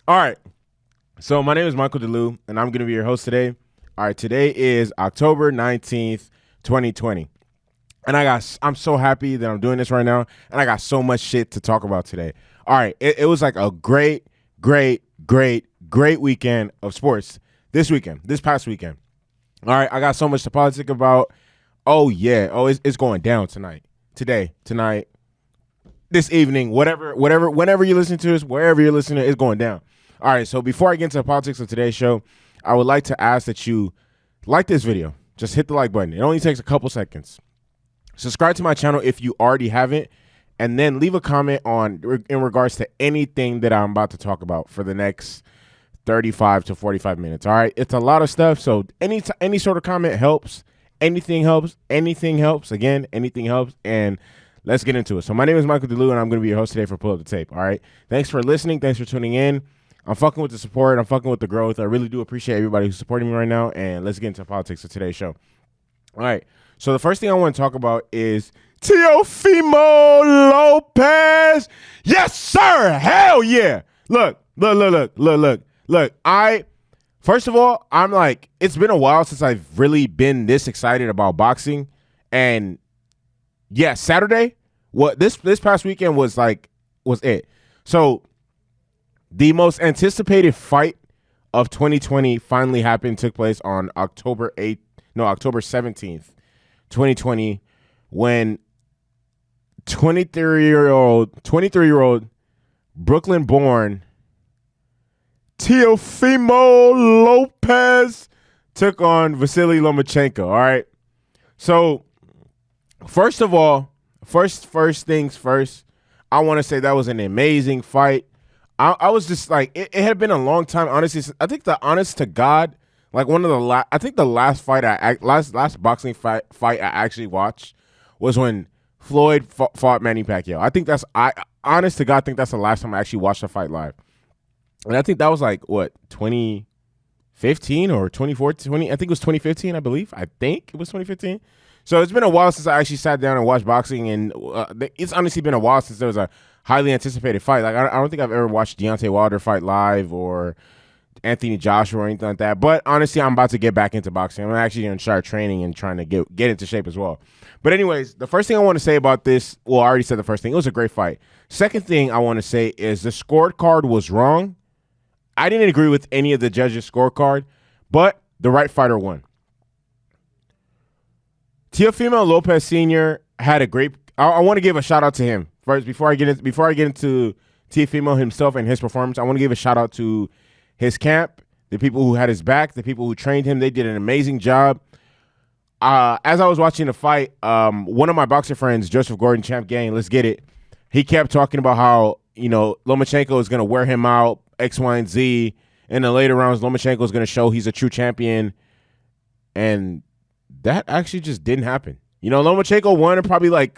All right. So my name is Michael DeLu, and I'm going to be your host today. All right. Today is October 19th, 2020. And I'm so happy that I'm doing this right now, and I got so much shit to talk about today. All right. It was like a great weekend of sports this past weekend. All right. I got so much to politic about. Oh, yeah. Oh, it's going down tonight, this evening, whenever you listen to this, wherever you're listening, it's going down. All right, so before I get into the politics of today's show, I would like to ask that you like this video. Just hit the like button. It only takes a couple seconds. Subscribe to my channel if you already haven't, and then leave a comment in regards to anything that I'm about to talk about for the next 35 to 45 minutes. All right, it's a lot of stuff, so any sort of comment helps. Anything helps. Again, anything helps, and let's get into it. So my name is Michael DeLu, and I'm going to be your host today for PullUpDaTape. All right, thanks for listening. Thanks for tuning in. I'm fucking with the support. I'm fucking with the growth. I really do appreciate everybody who's supporting me right now. And let's get into politics of today's show. All right. So the first thing I want to talk about is Teofimo Lopez. Yes, sir. Hell yeah. Look. First of all, I'm like, it's been a while since I've really been this excited about boxing. And yeah, Saturday, this past weekend was it. So the most anticipated fight of 2020 finally happened, took place on October 17th, 2020, when 23-year-old Brooklyn-born Teofimo Lopez took on Vasily Lomachenko. All right. So first of all, first things first, I want to say that was an amazing fight. I was just like, it had been a long time. Honestly, I think honest to God, like one of the last boxing fight I actually watched was when Floyd fought Manny Pacquiao. Honest to God, think that's the last time I actually watched a fight live. And I think that was like, what, 2015 or 2014? I think it was 2015, I believe. I think it was 2015. So it's been a while since I actually sat down and watched boxing, and it's honestly been a while since there was a highly anticipated fight. Like I don't think I've ever watched Deontay Wilder fight live or Anthony Joshua or anything like that. But honestly, I'm about to get back into boxing. I'm actually going to start training and trying to get into shape as well. But anyways, the first thing I want to say about this, well, I already said the first thing. It was a great fight. Second thing I want to say is the scorecard was wrong. I didn't agree with any of the judges' scorecard, but the right fighter won. Teofimo Lopez Sr. had a great. I want to give a shout out to him first before I get into Teofimo himself and his performance. I want to give a shout out to his camp, the people who had his back, the people who trained him. They did an amazing job. As I was watching the fight, one of my boxer friends, Joseph Gordon, Champ Gang, let's get it. He kept talking about how Lomachenko is going to wear him out, X, Y, and Z. In the later rounds, Lomachenko is going to show he's a true champion, and that actually just didn't happen. Lomachenko won and probably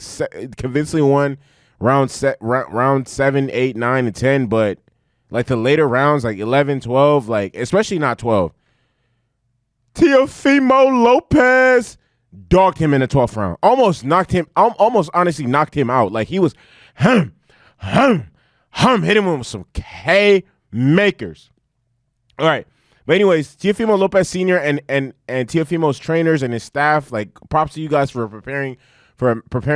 convincingly won round 7, 8, 9, and 10, but like the later rounds, like 11, 12, like especially not 12. Teofimo Lopez dogged him in the 12th round. Almost honestly knocked him out. Like he was hit him with some K-makers. All right. But anyways, Teofimo Lopez Sr. and Teofimo's trainers and his staff, like props to you guys for preparing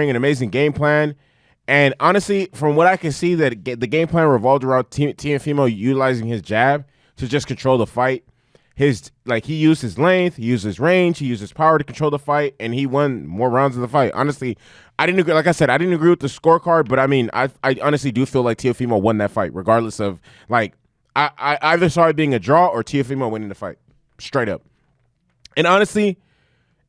an amazing game plan. And honestly, from what I can see, that the game plan revolved around Teofimo utilizing his jab to just control the fight. He used his length, he used his range, he used his power to control the fight, and he won more rounds of the fight. Honestly, I didn't agree. Like I said, I didn't agree with the scorecard, but I mean, I honestly do feel like Teofimo won that fight, regardless of like. I either saw it being a draw or Teofimo winning the fight, straight up. And honestly,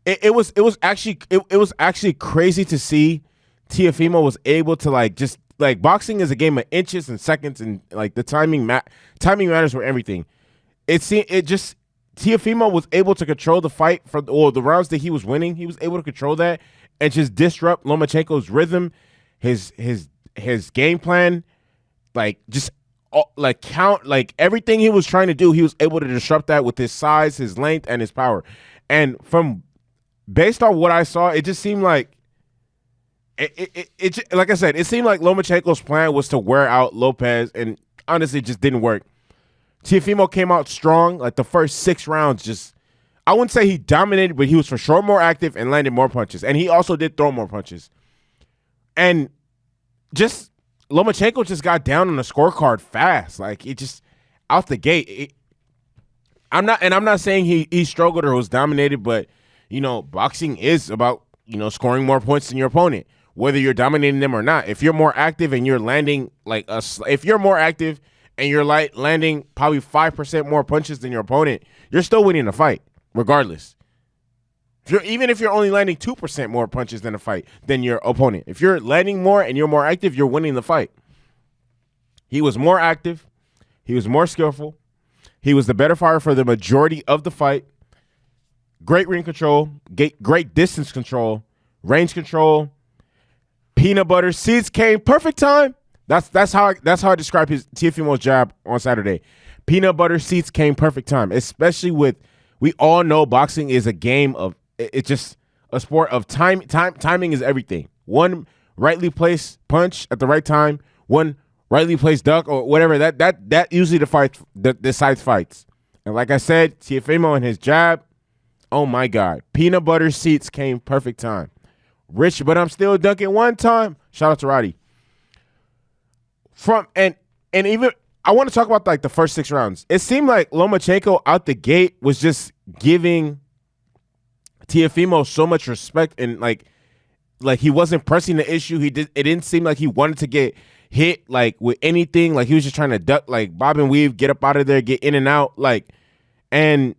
it was actually crazy to see Teofimo was able to just boxing is a game of inches and seconds, and like the timing matters for everything. Teofimo was able to control the fight the rounds that he was winning. He was able to control that and just disrupt Lomachenko's rhythm, his game plan, everything he was trying to do, he was able to disrupt that with his size, his length, and his power. And based on what I saw, it just seemed like like I said, it seemed like Lomachenko's plan was to wear out Lopez, and honestly, it just didn't work. Teofimo came out strong. Like the first 6 rounds, just I wouldn't say he dominated, but he was for sure more active and landed more punches. And he also did throw more punches. And just Lomachenko just got down on the scorecard fast. Like it just out the gate. I'm not saying he struggled or was dominated, but boxing is about scoring more points than your opponent, whether you're dominating them or not. If you're more active and you're landing if you're more active and you're landing probably 5% more punches than your opponent, you're still winning the fight, regardless. Even if you're only landing 2% more punches than your opponent, if you're landing more and you're more active, you're winning the fight. He was more active. He was more skillful. He was the better fighter for the majority of the fight. Great ring control, great distance control, range control. Peanut butter seeds came perfect time. That's how I describe Teofimo's jab on Saturday. Peanut butter seeds came perfect time, especially with we all know boxing is a game of it's just a sport of time. Timing is everything. One rightly placed punch at the right time, one rightly placed duck or whatever. That usually decides fights. And like I said, Teofimo and his jab, oh my God, peanut butter seats came perfect time. Rich, but I'm still dunking one time. Shout out to Roddy. And even I want to talk about like the first 6 rounds. It seemed like Lomachenko out the gate was just giving Teofimo so much respect and like he wasn't pressing the issue. It didn't seem like he wanted to get hit like with anything. Like he was just trying to duck, like bob and weave, get up out of there, get in and out. And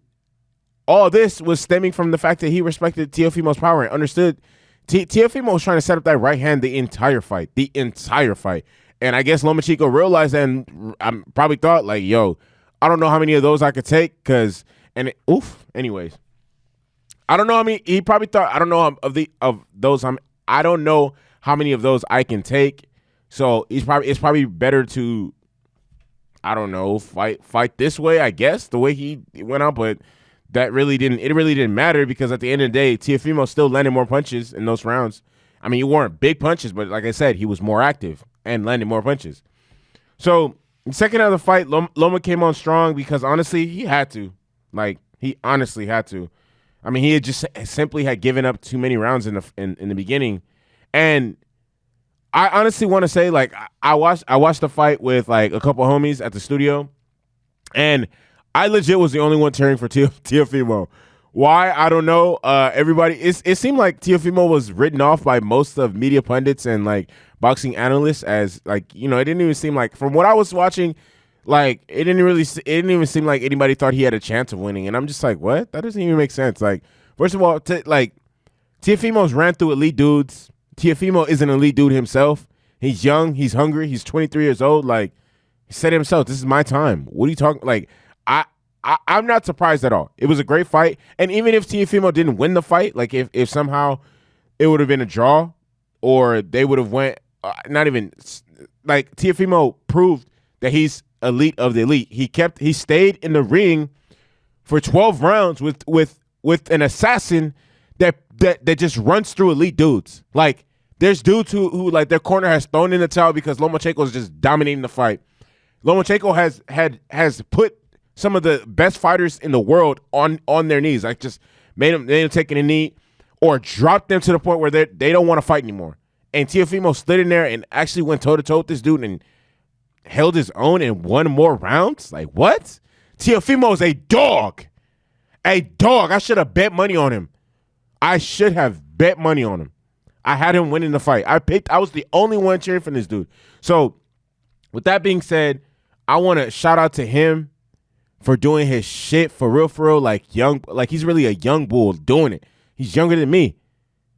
all this was stemming from the fact that he respected Teofimo's power and understood Teofimo was trying to set up that right hand the entire fight. And I guess Lomachenko realized that and probably thought like, yo, I don't know how many of those I could take anyways. I don't know how many. He probably thought I don't know of those. I don't know how many of those I can take. So it's probably better to, I don't know, fight this way. I guess the way he went out, but it really didn't matter because at the end of the day, Teofimo still landed more punches in those rounds. I mean, you weren't big punches, but like I said, he was more active and landed more punches. So the second of the fight, Loma came on strong because honestly, he had to. Like he honestly had to. I mean, he had just simply had given up too many rounds in the beginning, and I honestly want to say, like, I watched the fight with like a couple homies at the studio, and I legit was the only one cheering for Teofimo. Why? I don't know. It seemed like Teofimo was written off by most of media pundits and like boxing analysts as like it didn't even seem like from what I was watching. Like it didn't even seem like anybody thought he had a chance of winning, and I'm just like, what? That doesn't even make sense. Like, first of all, Teofimo's ran through elite dudes. Teofimo is an elite dude himself. He's young, he's hungry, he's 23 years old. Like he said himself, this is my time. What are you talking? Like I'm not surprised at all. It was a great fight, and even if Teofimo didn't win the fight, like if somehow it would have been a draw, or they would have went, not even like Teofimo proved that he's elite of the elite. He stayed in the ring for 12 rounds with an assassin that just runs through elite dudes. Like there's dudes who like their corner has thrown in the towel because Lomachenko is just dominating the fight. Lomachenko has put some of the best fighters in the world on their knees. Like just made them taking a knee or dropped them to the point where they don't want to fight anymore. And Teofimo stood in there and actually went toe to toe with this dude and held his own and won more rounds? Like, what? Teofimo is a dog. A dog. I should have bet money on him. I had him winning the fight. I was the only one cheering for this dude. So, with that being said, I want to shout out to him for doing his shit for real, like he's really a young bull doing it. He's younger than me.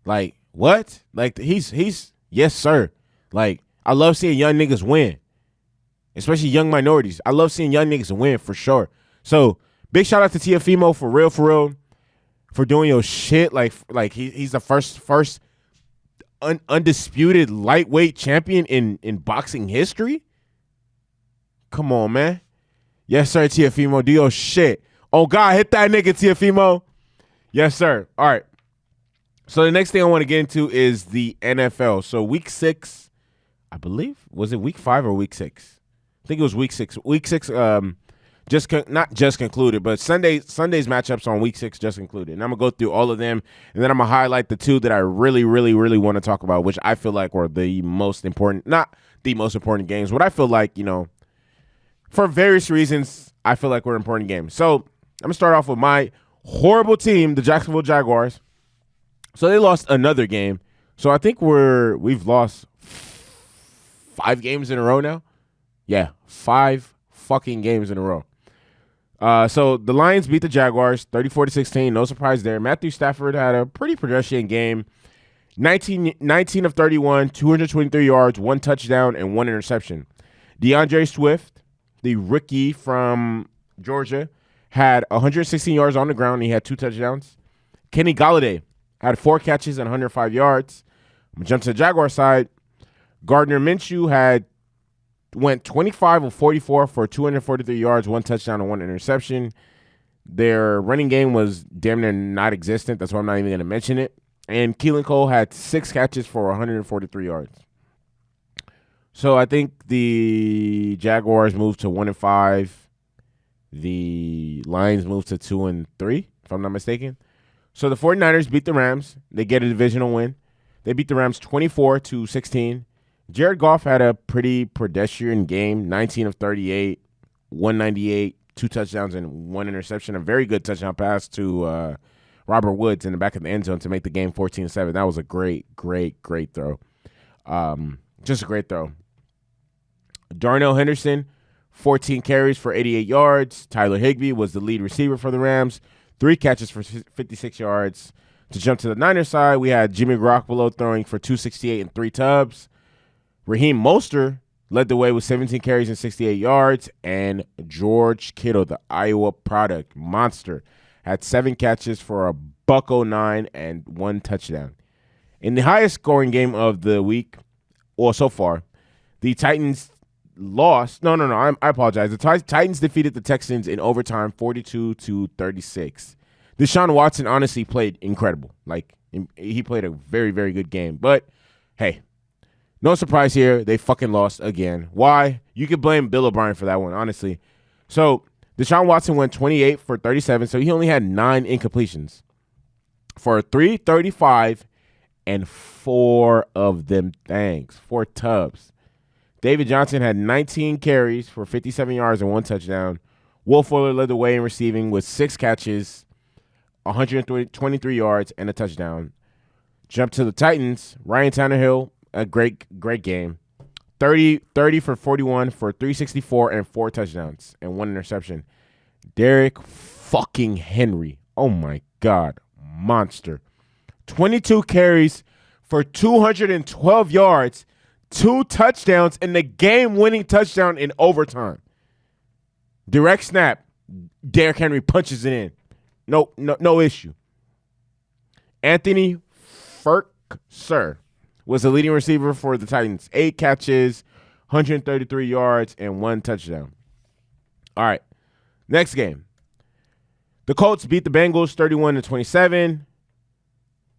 Like, what? Like, he's yes, sir. Like, I love seeing young niggas win. Especially young minorities. I love seeing young niggas win for sure. So big shout out to Teofimo for real, for doing your shit. Like he's the first undisputed lightweight champion in boxing history. Come on, man. Yes, sir, Teofimo. Do your shit. Oh God, hit that nigga, Teofimo. Yes, sir. All right. So the next thing I want to get into is the NFL. So week 6, I believe, was it week 5 or week 6? I think it was week 6. Week 6 not just concluded, but Sunday's matchups on week 6 just concluded. And I'm going to go through all of them, and then I'm going to highlight the 2 that I really, really, really want to talk about, which I feel like were the most important, not the most important games, what I feel like, for various reasons, I feel like were important games. So I'm going to start off with my horrible team, the Jacksonville Jaguars. So they lost another game. So I think we've lost 5 games in a row now. Yeah, 5 fucking games in a row. So the Lions beat the Jaguars 34-16. No surprise there. Matthew Stafford had a pretty pedestrian game. 19 of 31, 223 yards, 1 touchdown, and 1 interception. DeAndre Swift, the rookie from Georgia, had 116 yards on the ground. And he had 2 touchdowns. Kenny Golladay had 4 catches and 105 yards. I'm going to jump to the Jaguar side. Gardner Minshew went 25 of 44 for 243 yards, 1 touchdown, and 1 interception. Their running game was damn near non-existent. That's why I'm not even going to mention it. And Keelan Cole had 6 catches for 143 yards. So I think the Jaguars moved to 1-5. The Lions moved to 2-3, if I'm not mistaken. So the 49ers beat the Rams. They get a divisional win. They beat the Rams 24-16. Jared Goff had a pretty pedestrian game, 19 of 38, 198, 2 touchdowns, and 1 interception. A very good touchdown pass to Robert Woods in the back of the end zone to make the game 14-7. That was a great, great, great throw. Just a great throw. Darnell Henderson, 14 carries for 88 yards. Tyler Higbee was the lead receiver for the Rams, 3 catches for 56 yards. To jump to the Niners side, we had Jimmy Garoppolo throwing for 268 and 3 tubs. Raheem Mostert led the way with 17 carries and 68 yards. And George Kittle, the Iowa product monster, had 7 catches for a $109 and 1 touchdown. In the highest scoring game of the week, or so far, the Titans lost. No, I apologize. The Titans defeated the Texans in overtime 42-36. Deshaun Watson honestly played incredible. Like, he played a very, very good game. But, hey, no surprise here. They fucking lost again. Why? You could blame Bill O'Brien for that one, honestly. So, Deshaun Watson went 28 for 37, so he only had 9 incompletions for 335 and 4 of them thanks. 4 tubs. David Johnson had 19 carries for 57 yards and 1 touchdown. Will Fuller led the way in receiving with 6 catches, 123 yards, and a touchdown. Jump to the Titans. Ryan Tannehill, a great game. 30 for 41 for 364 and 4 touchdowns and 1 interception. Derrick fucking Henry. Oh, my God. Monster. 22 carries for 212 yards, 2 touchdowns, and the game-winning touchdown in overtime. Direct snap. Derrick Henry punches it in. No issue. Anthony Firkser was the leading receiver for the Titans. 8 catches, 133 yards, and 1 touchdown. All right. Next game. The Colts beat the Bengals 31-27.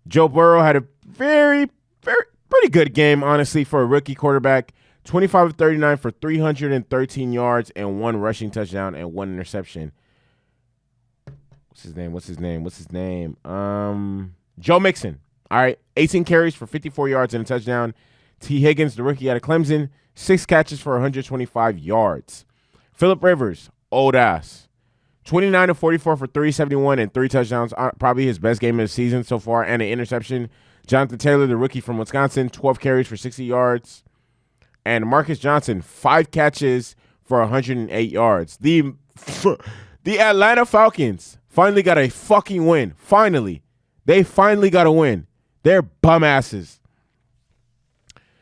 Joe Burrow had a very, very pretty good game, honestly, for a rookie quarterback. 25 of 39 for 313 yards and 1 rushing touchdown and 1 interception. What's his name? Joe Mixon. All right. 18 carries for 54 yards and a touchdown. T. Higgins, the rookie out of Clemson, 6 catches for 125 yards. Phillip Rivers, old ass. 29 of 44 for 371 and 3 touchdowns. Probably his best game of the season so far, and an interception. Jonathan Taylor, the rookie from Wisconsin, 12 carries for 60 yards. And Marcus Johnson, 5 catches for 108 yards. The Atlanta Falcons finally got a fucking win. Finally. They finally got a win. They're bum asses.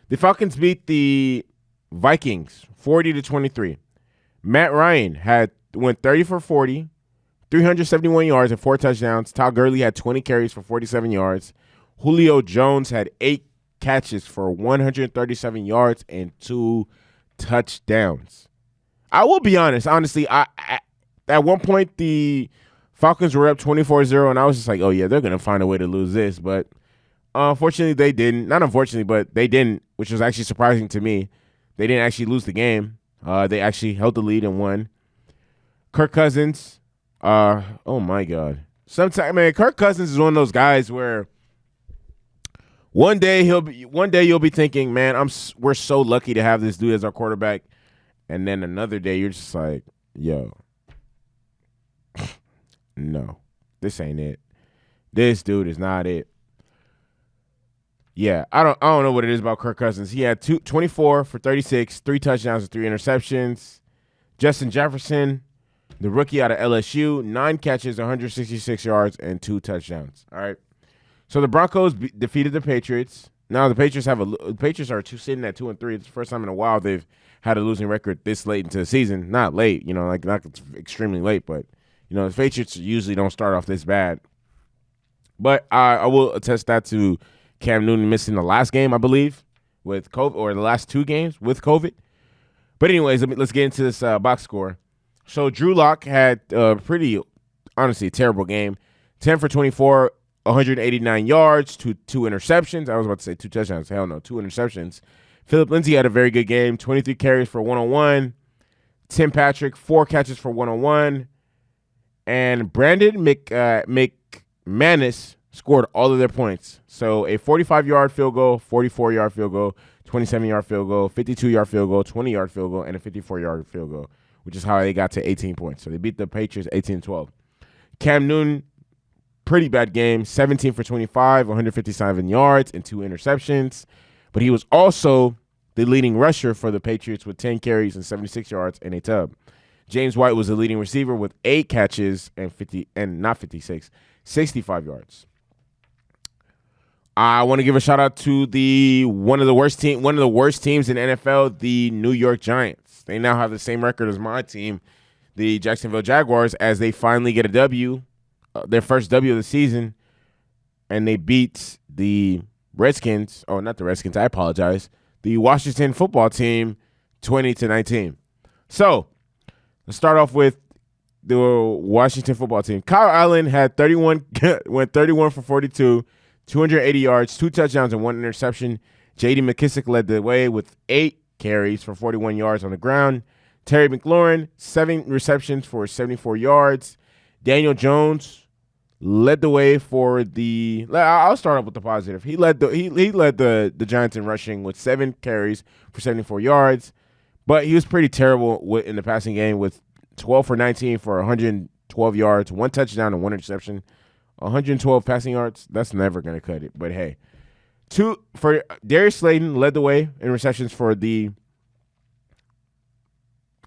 The Falcons beat the Vikings 40-23. Matt Ryan went 30 for 40, 371 yards and 4 touchdowns. Todd Gurley had 20 carries for 47 yards. Julio Jones had 8 catches for 137 yards and 2 touchdowns. I will be honest. Honestly, I at one point the Falcons were up 24-0, and I was just like, oh, yeah, they're going to find a way to lose this. But unfortunately, they didn't. Not unfortunately, but they didn't, which was actually surprising to me. They didn't actually lose the game. They actually held the lead and won. Kirk Cousins. Oh my God. Sometimes, man, Kirk Cousins is one of those guys where one day you'll be thinking, man, we're so lucky to have this dude as our quarterback, and then another day you're just like, yo, no, this ain't it. This dude is not it. Yeah, I don't know what it is about Kirk Cousins. He had 24 for 36, 3 touchdowns and 3 interceptions. Justin Jefferson, the rookie out of LSU, 9 catches, 166 yards, and 2 touchdowns. All right. So the Broncos defeated the Patriots. Now the Patriots are sitting at 2-3. It's the first time in a while they've had a losing record this late into the season. Not late, not extremely late, but the Patriots usually don't start off this bad. But I will attest that to Cam Newton missing the last game, I believe, with COVID, or the last 2 games with COVID. But anyways, let's get into this box score. So Drew Lock had honestly, a terrible game. 10 for 24, 189 yards, 2 interceptions. I was about to say 2 touchdowns. Hell no, 2 interceptions. Phillip Lindsay had a very good game. 23 carries for 101. Tim Patrick, 4 catches for 101. And Brandon McManus scored all of their points. So a 45-yard field goal, 44-yard field goal, 27-yard field goal, 52-yard field goal, 20-yard field goal, and a 54-yard field goal, which is how they got to 18 points. So they beat the Patriots 18-12. Cam Newton, pretty bad game, 17 for 25, 157 yards, and 2 interceptions. But he was also the leading rusher for the Patriots with 10 carries and 76 yards and a tub. James White was the leading receiver with 8 catches and 65 yards. I want to give a shout out to one of the worst teams in the NFL, the New York Giants. They now have the same record as my team, the Jacksonville Jaguars, as they finally get a W, their first W of the season, and they beat the Redskins. Oh, not the Redskins. I apologize. The Washington football team, 20-19. So let's start off with the Washington football team. Kyle Allen had 31 for 42. 280 yards, 2 touchdowns, and 1 interception. J.D. McKissick led the way with 8 carries for 41 yards on the ground. Terry McLaurin, 7 receptions for 74 yards. Daniel Jones led the way for the. I'll start off with the positive. He led the Giants in rushing with 7 carries for 74 yards, but he was pretty terrible in the passing game with 12 for 19 for 112 yards, 1 touchdown, and 1 interception. 112 passing yards, that's never going to cut it. But hey, Darius Slayton led the way in receptions for the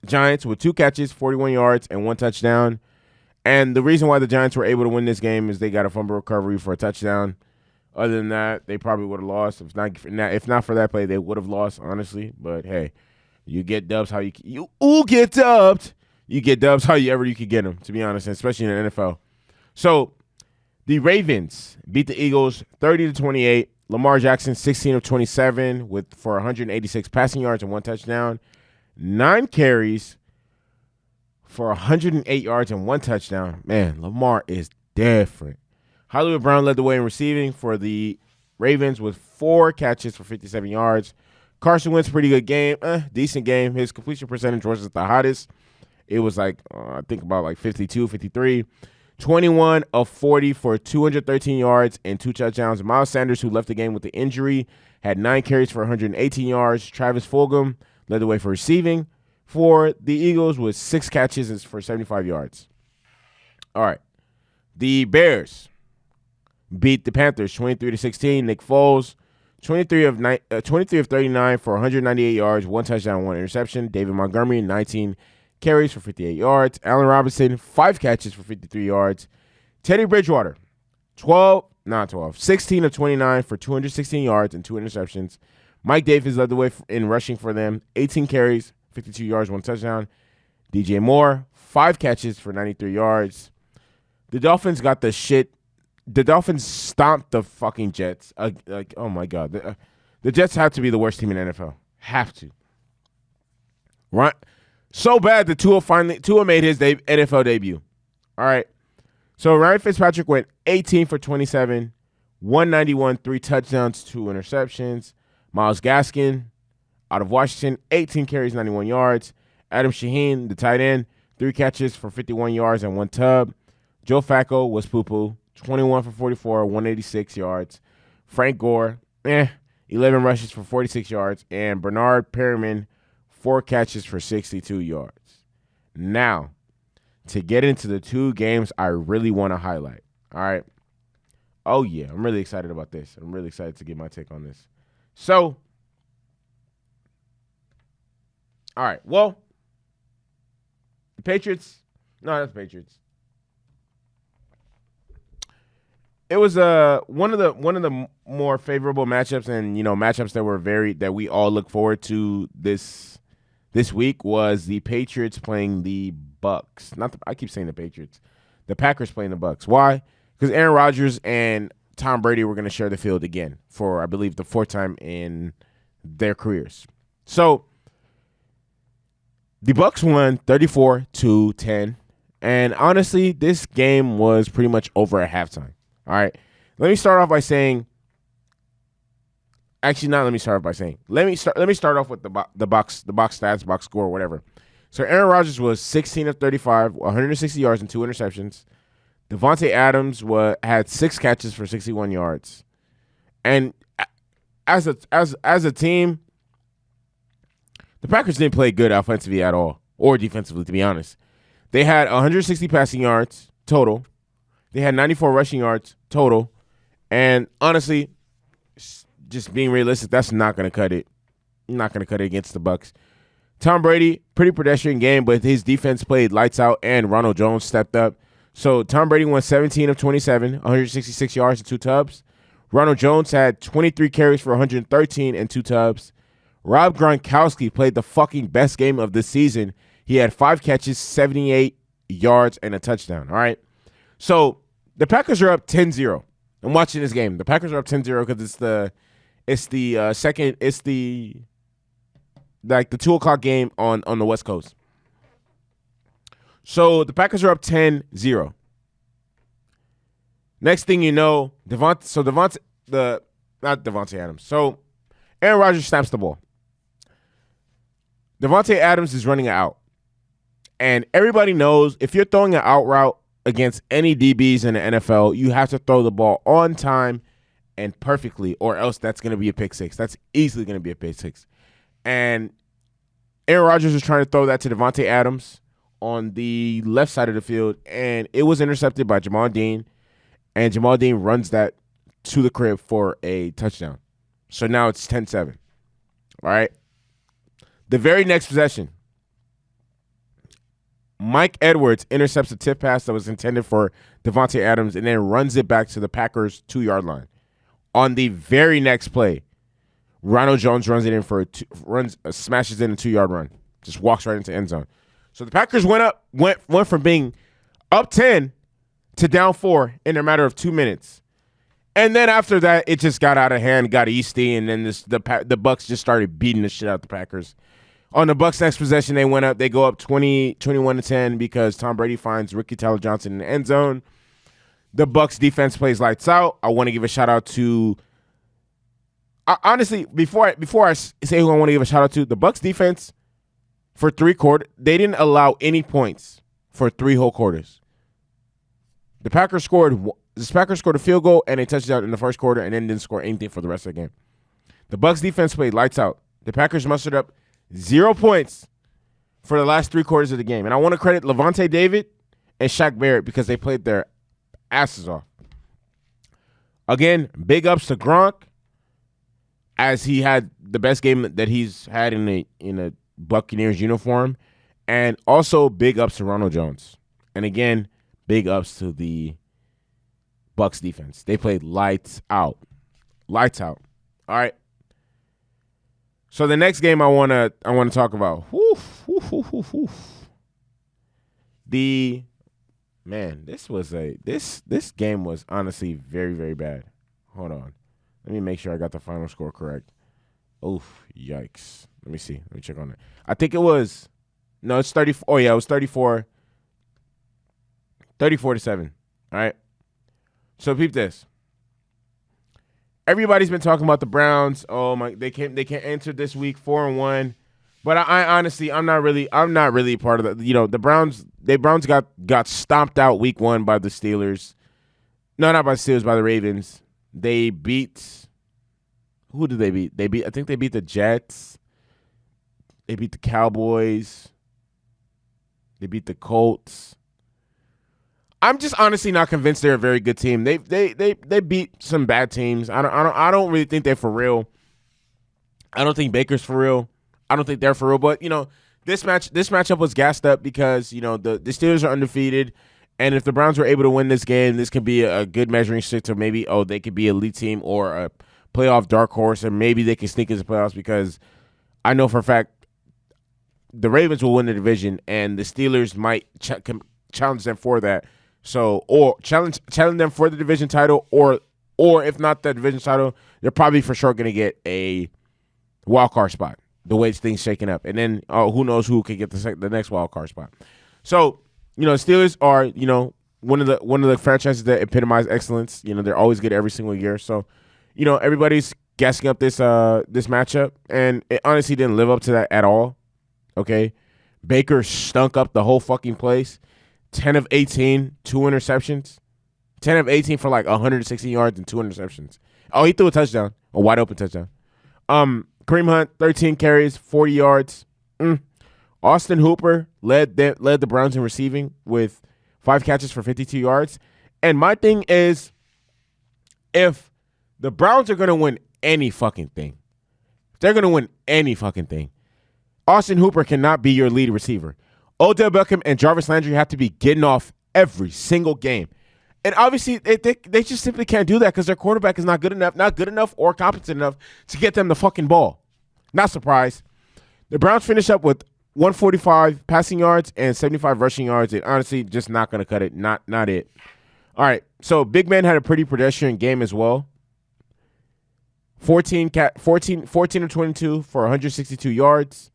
Giants with 2 catches, 41 yards, and 1 touchdown. And the reason why the Giants were able to win this game is they got a fumble recovery for a touchdown. Other than that, they probably would have lost. If not for that play, they would have lost, honestly. But hey, you get dubs how you get dubbed. You get dubs however you can get them, to be honest, especially in the NFL. So the Ravens beat the Eagles 30-28. Lamar Jackson 16 of 27 for 186 passing yards and 1 touchdown. 9 carries for 108 yards and 1 touchdown. Man, Lamar is different. Hollywood Brown led the way in receiving for the Ravens with 4 catches for 57 yards. Carson Wentz, pretty good game. Decent game. His completion percentage wasn't the hottest. It was I think about 52, 53. 21 of 40 for 213 yards and 2 touchdowns. Miles Sanders, who left the game with the injury, had 9 carries for 118 yards. Travis Fulgham led the way for receiving for the Eagles with 6 catches for 75 yards. All right. The Bears beat the Panthers 23-16. Nick Foles, 23 of 39 for 198 yards, 1 touchdown, 1 interception. David Montgomery, 19 carries for 58 yards. Allen Robinson, 5 catches for 53 yards. Teddy Bridgewater, 16 of 29 for 216 yards and 2 interceptions. Mike Davis led the way in rushing for them, 18 carries, 52 yards, 1 touchdown. DJ Moore, 5 catches for 93 yards. The Dolphins got the shit. The Dolphins stomped the fucking Jets. Oh my God. The Jets have to be the worst team in the NFL. Have to. Right? So bad that Tua made his NFL debut. All right. So Ryan Fitzpatrick went 18 for 27, 191, 3 touchdowns, 2 interceptions. Myles Gaskin out of Washington, 18 carries, 91 yards. Adam Shaheen, the tight end, 3 catches for 51 yards and 1 tub. Joe Flacco was poo-poo, 21 for 44, 186 yards. Frank Gore, 11 rushes for 46 yards. And Bernard Perriman, 4 catches for 62 yards. Now, to get into the 2 games I really want to highlight. All right. Oh, yeah. I'm really excited about this. I'm really excited to get my take on this. So, all right. Well, the Patriots. No, that's the Patriots. It was one of the more favorable matchups, and matchups that we all look forward to this week was the Patriots playing the Bucks. I keep saying the Patriots. The Packers playing the Bucks. Why? Because Aaron Rodgers and Tom Brady were going to share the field again for, I believe, the 4th time in their careers. So the Bucks won 34-10, and honestly, this game was pretty much over at halftime. All right. Let me start off by saying. Actually, not. Let me start off by saying. Let me start off with the box stats, box score, whatever. So Aaron Rodgers was 16 of 35, 160 yards and 2 interceptions. Devontae Adams had 6 catches for 61 yards. And as a team, the Packers didn't play good offensively at all, or defensively, to be honest. They had 160 passing yards total. They had 94 rushing yards total. And honestly, just being realistic, that's not going to cut it. Not going to cut it against the Bucks. Tom Brady, pretty pedestrian game, but his defense played lights out, and Ronald Jones stepped up. So Tom Brady went 17 of 27, 166 yards and 2 tubs. Ronald Jones had 23 carries for 113 and 2 tubs. Rob Gronkowski played the fucking best game of the season. He had 5 catches, 78 yards, and a touchdown. All right. So the Packers are up 10-0. I'm watching this game. The Packers are up 10-0 because it's the 2:00 game on the West Coast. So the Packers are up 10-0. Next thing you know, Devontae Adams. So Aaron Rodgers snaps the ball. Devontae Adams is running an out. And everybody knows if you're throwing an out route against any DBs in the NFL, you have to throw the ball on time and perfectly, or else that's going to be a pick six. That's easily going to be a pick six. And Aaron Rodgers was trying to throw that to Devontae Adams on the left side of the field, and it was intercepted by Jamal Dean, and Jamal Dean runs that to the crib for a touchdown. So now it's 10-7. All right? The very next possession, Mike Edwards intercepts a tip pass that was intended for Devontae Adams and then runs it back to the Packers' 2-yard line. On the very next play, Ronald Jones runs it in smashes in a 2-yard run. Just walks right into end zone. So the Packers went from being up 10 to down 4 in a matter of 2 minutes. And then after that, it just got out of hand, got easty, and then the Bucks just started beating the shit out of the Packers. On the Bucks' next possession, they go up 21-10 because Tom Brady finds Ricky Tyler Johnson in the end zone. The Bucks defense plays lights out. I want to give a shout out to honestly, before I say who I want to give a shout out to, the Bucks defense for 3 quarters, they didn't allow any points for 3 whole quarters. The Packers scored a field goal and a touchdown in the first quarter and then didn't score anything for the rest of the game. The Bucks defense played lights out. The Packers mustered up 0 points for the last 3 quarters of the game. And I want to credit Levante David and Shaq Barrett because they played their asses off. Again, big ups to Gronk as he had the best game that he's had in a Buccaneers uniform. And also big ups to Ronald Jones. And again, big ups to the Bucks defense. They played lights out. Lights out. All right. So the next game I want to talk about. This game was honestly very, very bad. Hold on. Let me make sure I got the final score correct. Oof, yikes. Let me see. Let me check on it. I think it was it's 34. Oh yeah, it was 34. 34-7. All right. So peep this. Everybody's been talking about the Browns. Oh my, they can't enter this week 4-1. But I honestly, I'm not really part of the. The Browns got stomped out week 1 by the Steelers. No, not by the Steelers, by the Ravens. They beat. Who did they beat? I think they beat the Jets. They beat the Cowboys. They beat the Colts. I'm just honestly not convinced they're a very good team. They beat some bad teams. I don't really think they're for real. I don't think Baker's for real. I don't think they're for real. But this matchup was gassed up because the Steelers are undefeated, and if the Browns were able to win this game, this could be a good measuring stick to maybe they could be an elite team or a playoff dark horse, and maybe they can sneak into playoffs because I know for a fact the Ravens will win the division, and the Steelers might challenge them for that. So, or challenge them for the division title, or if not the division title, they're probably for sure going to get a wild card spot. The way things shaking up, and then who knows who could get the next wild card spot. So, Steelers are one of the franchises that epitomize excellence. They're always good every single year. So, everybody's gassing up this matchup, and it honestly didn't live up to that at all. Okay, Baker stunk up the whole fucking place. 10 of 18, 2 interceptions. 10 of 18 for like 160 yards and 2 interceptions. Oh, he threw a touchdown, a wide open touchdown. Kareem Hunt, 13 carries, 40 yards. Austin Hooper led the Browns in receiving with 5 catches for 52 yards. And my thing is, if the Browns are going to win any fucking thing, Austin Hooper cannot be your lead receiver. Odell Beckham and Jarvis Landry have to be getting off every single game. And obviously, they just simply can't do that because their quarterback is not good enough or competent enough to get them the fucking ball. Not surprised. The Browns finish up with 145 passing yards and 75 rushing yards. And honestly, just not going to cut it. Not it. All right. So Big Ben had a pretty pedestrian game as well. 14 of 22 for 162 yards.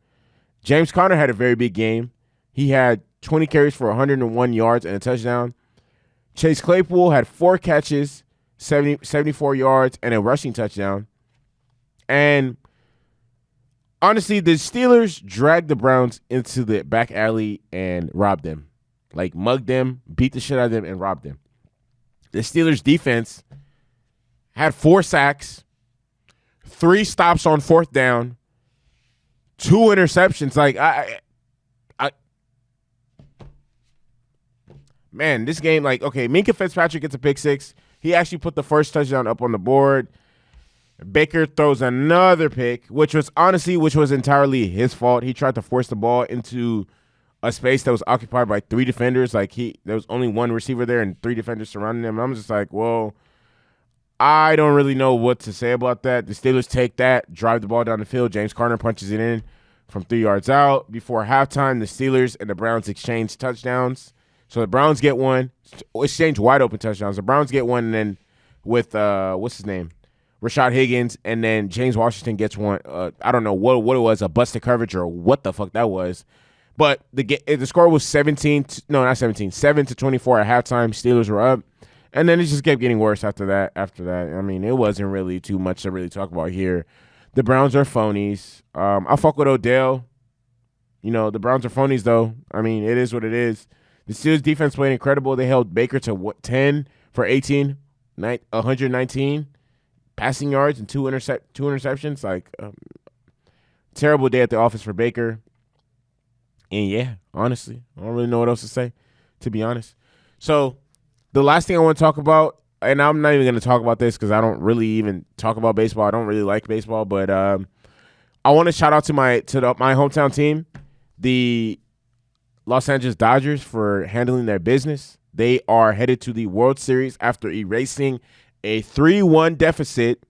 James Conner had a very big game. He had 20 carries for 101 yards and a touchdown. Chase Claypool had 4 catches, 74 yards, and a rushing touchdown. And honestly, the Steelers dragged the Browns into the back alley and robbed them. Like, mugged them, beat the shit out of them, and robbed them. The Steelers' defense had 4 sacks, 3 stops on 4th down, 2 interceptions. Like, man, this game, like, okay, Minkah Fitzpatrick gets a pick 6. He actually put the first touchdown up on the board. Baker throws another pick, which was entirely his fault. He tried to force the ball into a space that was occupied by 3 defenders. Like, there was only 1 receiver there and 3 defenders surrounding him. I'm just like, well, I don't really know what to say about that. The Steelers take that, drive the ball down the field. James Conner punches it in from 3 yards out. Before halftime, the Steelers and the Browns exchange touchdowns. So the Browns get one, exchange wide open touchdowns. The Browns get one, and then with what's his name, Rashad Higgins, and then James Washington gets one. I don't know what it was, a busted coverage or what the fuck that was. But the score was 7 to 24 at halftime. Steelers were up, and then it just kept getting worse after that. I mean, it wasn't really too much to really talk about here. The Browns are phonies. I fuck with Odell. The Browns are phonies though. I mean, it is what it is. The Steelers defense played incredible. They held Baker to 10 for 18, 119 passing yards and 2 interceptions. Like, terrible day at the office for Baker. And yeah, honestly, I don't really know what else to say, to be honest. So the last thing I want to talk about, and I'm not even going to talk about this because I don't really even talk about baseball. I don't really like baseball, but I want to shout out to my hometown team, the Los Angeles Dodgers, for handling their business. They are headed to the World Series after erasing a 3-1 deficit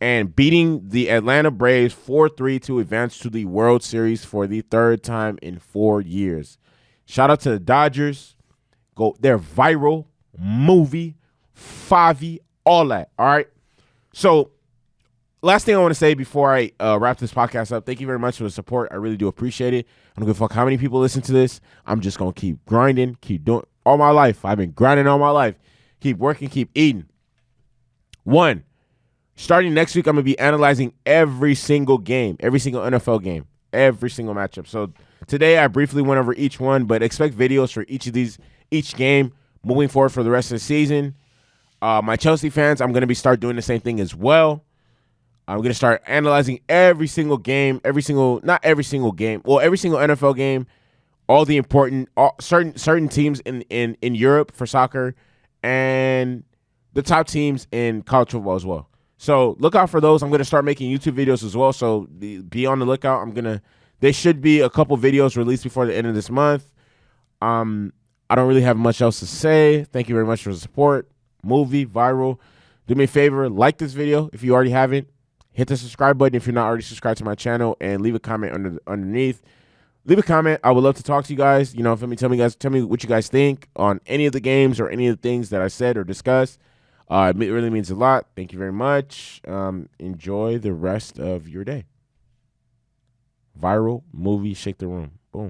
and beating the Atlanta Braves 4-3 to advance to the World Series for the 3rd time in 4 years. Shout out to the Dodgers. They're viral, movie, Favi, all that. All right. So last thing I want to say before I wrap this podcast up, thank you very much for the support. I really do appreciate it. I don't give a fuck how many people listen to this. I'm just going to keep grinding, keep doing all my life. I've been grinding all my life. Keep working, keep eating. 1, starting next week, I'm going to be analyzing every single game, every single NFL game. Every single matchup. So today I briefly went over each one, but expect videos for each game moving forward for the rest of the season. My Chelsea fans, I'm going to start doing the same thing as well. I'm going to start analyzing every single game, not every single game, well, every single NFL game, all the important, certain teams in Europe for soccer, and the top teams in college football as well. So look out for those. I'm going to start making YouTube videos as well, so be on the lookout. There should be a couple videos released before the end of this month. I don't really have much else to say. Thank you very much for the support. Movie, viral. Do me a favor, like this video if you already haven't. Hit the subscribe button if you're not already subscribed to my channel, and leave a comment underneath. Leave a comment. I would love to talk to you guys. You know, tell me what you guys think on any of the games or any of the things that I said or discussed. It really means a lot. Thank you very much. Enjoy the rest of your day. Viral movie, shake the room.